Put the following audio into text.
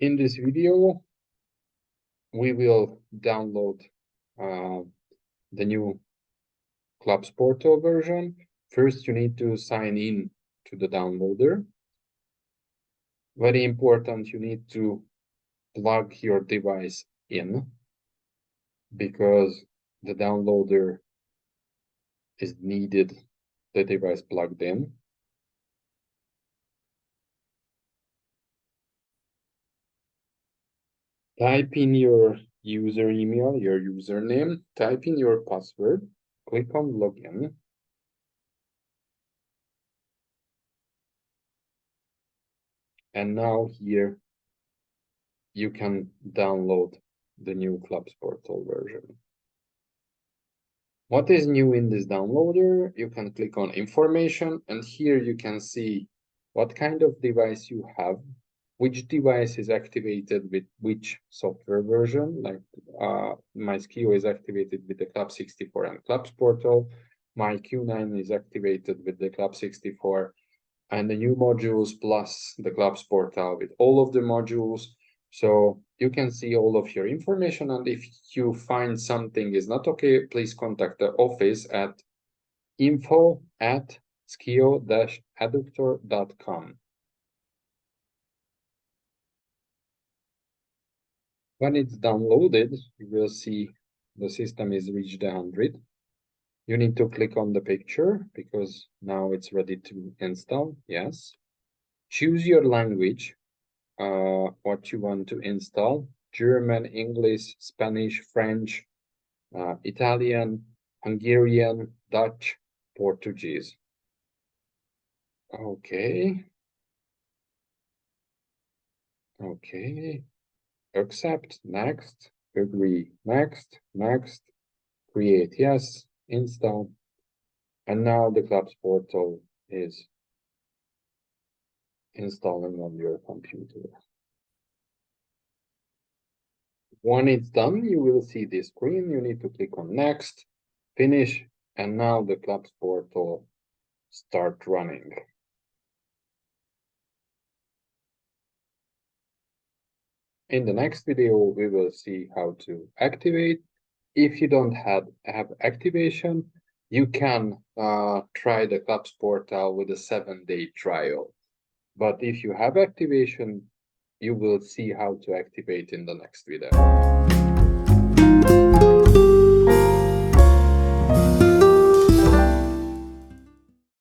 In this video, we will download the new CLASP Portal version. First, you need to sign in to the downloader. Very important, you need to plug your device in because the downloader is needed, the device plugged in. Type in your user email, your username, type in your password, click on login. And now here you can download the new CLASP Portal version. What is new in this downloader? You can click on information, and here you can see what kind of device you have, which device is activated with which software version. Like my Skio is activated with the CLASP 64 and CLASP Portal. My Q9 is activated with the CLASP 64 and the new modules plus the CLASP Portal with all of the modules. So you can see all of your information, and if you find something is not okay, please contact the office at info@skio-adductor.com. When it's downloaded, you will see the system is reached 100. You need to click on the picture because now it's ready to install. Yes. Choose your language. What you want to install: German, English, Spanish, French, Italian, Hungarian, Dutch, Portuguese. Okay. Accept, next, agree, next, create, yes, install. And now the CLASP Portal is installing on your computer. When it's done, you will see this screen. You need to click on next, finish, and now the CLASP Portal start running. In the next video, we will see how to activate. If you don't have activation, you can try the CLASP Portal with a 7-day trial. But if you have activation, you will see how to activate in the next video.